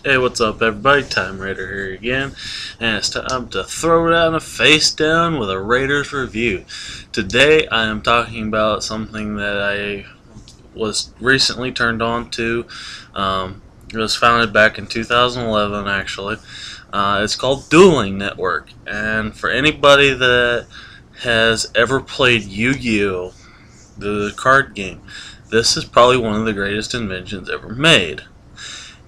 Hey, what's up, everybody? Time Raider here again, and it's time to throw down a face down with a Raiders review. Today, I am talking about something that I was recently turned on to. It was founded back in 2011, actually. It's called Dueling Network, and for anybody that has ever played Yu-Gi-Oh, the card game, this is probably one of the greatest inventions ever made,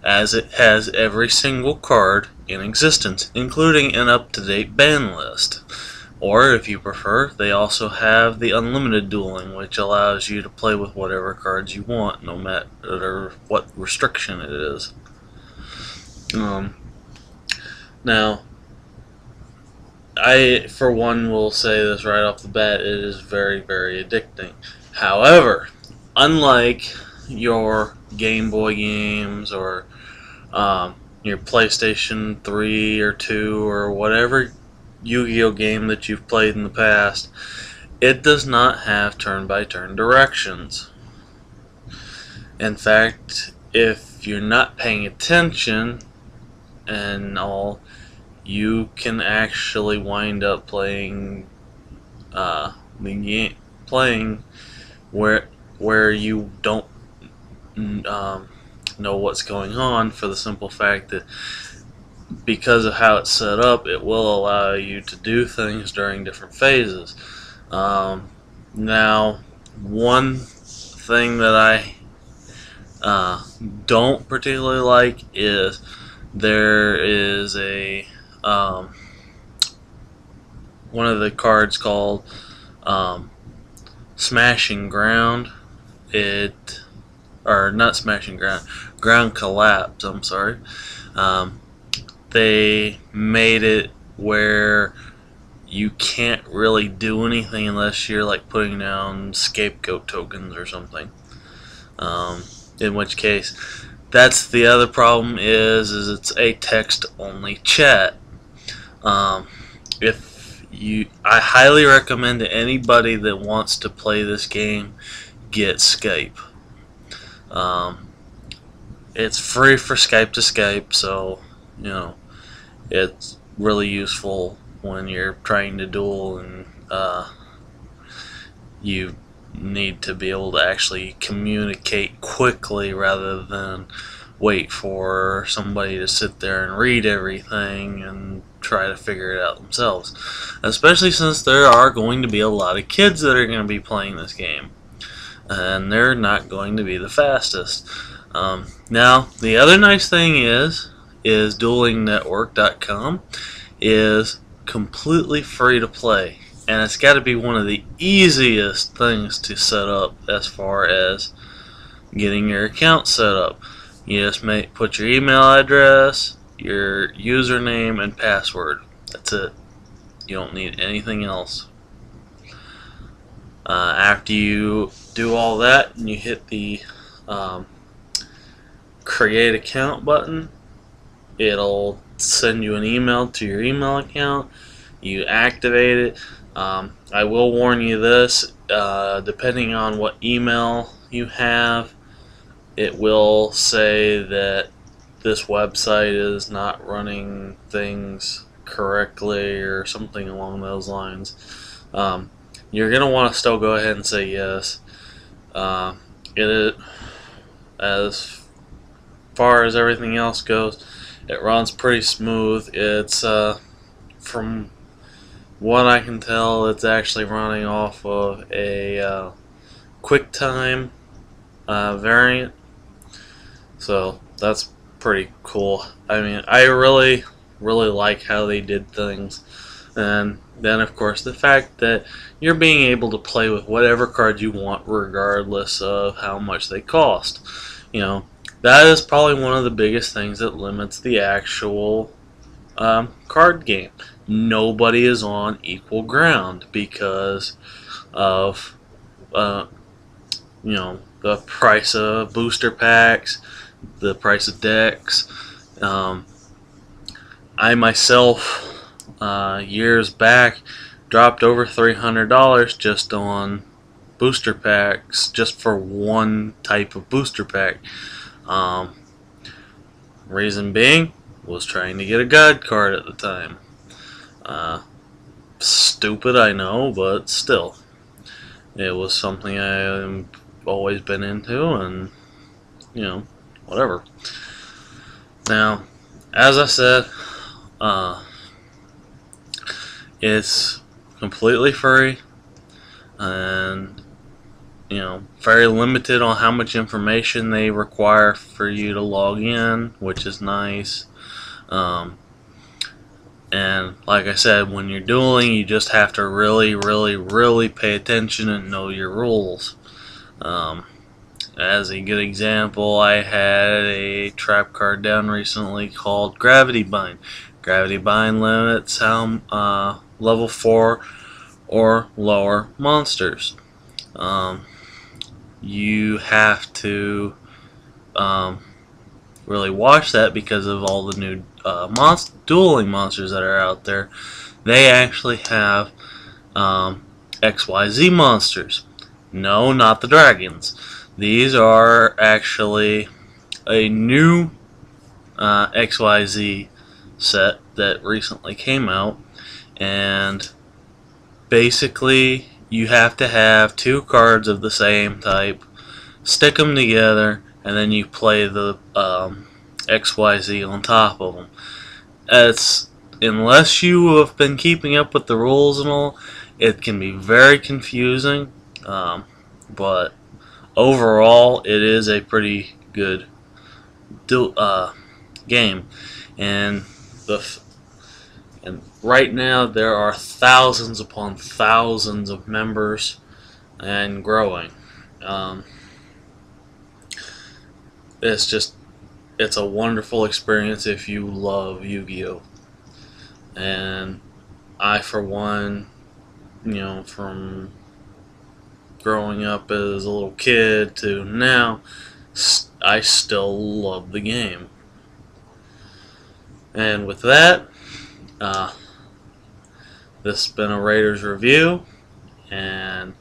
as it has every single card in existence, including an up-to-date ban list. Or, if you prefer, they also have the unlimited dueling, which allows you to play with whatever cards you want, no matter what restriction it is. Now, I, for one, will say this right off the bat, it is very, very addicting. However, unlike your Game Boy games or your PlayStation 3 or 2 or whatever Yu-Gi-Oh game that you've played in the past, it does not have turn-by-turn directions. In fact, if you're not paying attention and all, you can actually wind up playing the game, where you don't know what's going on, for the simple fact that because of how it's set up, it will allow you to do things during different phases. Now, one thing that I don't particularly like is there is a one of the cards called Smashing Ground. Or not Smashing Ground, Ground Collapse, I'm sorry. They made it where you can't really do anything unless you're like putting down scapegoat tokens or something. In which case, that's the other problem is it's a text-only chat. I highly recommend to anybody that wants to play this game, get Skype. It's free for Skype to Skype, so you know it's really useful when you're trying to duel and you need to be able to actually communicate quickly rather than wait for somebody to sit there and read everything and try to figure it out themselves. Especially since there are going to be a lot of kids that are going to be playing this game, and they're not going to be the fastest. Now, the other nice thing is duelingnetwork.com is completely free to play, and it's got to be one of the easiest things to set up as far as getting your account set up. You just put your email address, your username, and password. That's it. You don't need anything else. After you do all that and you hit the create account button, it'll send you an email to your email account. You activate it. I will warn you this, depending on what email you have, it will say that this website is not running things correctly or something along those lines. You're going to want to still go ahead and say yes. As far as everything else goes, it runs pretty smooth. It's from what I can tell, it's actually running off of a QuickTime variant, so that's pretty cool. I mean, I really like how they did things. And then, of course, the fact that you're being able to play with whatever card you want regardless of how much they cost. You know, that is probably one of the biggest things that limits the actual card game. Nobody is on equal ground because of you know, the price of booster packs, the price of decks. I myself, years back, dropped over $300 just on booster packs, just for one type of booster pack. Reason being, was trying to get a god card at the time. Stupid, I know, but still. It was something I've always been into, and, you know, whatever. Now, as I said, it's completely free, and, you know, very limited on how much information they require for you to log in, which is nice. And like I said, when you're dueling, you just have to really pay attention and know your rules. As a good example, I had a trap card down recently called Gravity Bind. Gravity Bind limits how level 4 or lower monsters. You have to really watch that because of all the new dueling monsters that are out there. They actually have XYZ monsters. No, not the dragons. These are actually a new XYZ set that recently came out, and basically you have to have 2 cards of the same type, stick them together, and then you play the XYZ on top of them. Unless you have been keeping up with the rules and all, it can be very confusing, but overall it is a pretty good game. And right now there are thousands upon thousands of members and growing. It's a wonderful experience if you love Yu-Gi-Oh! And I, for one, you know, from growing up as a little kid to now, I still love the game. And with that, this has been a Raiders review, and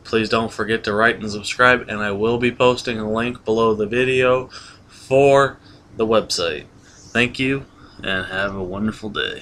please don't forget to rate and subscribe, and I will be posting a link below the video for the website. Thank you, and have a wonderful day.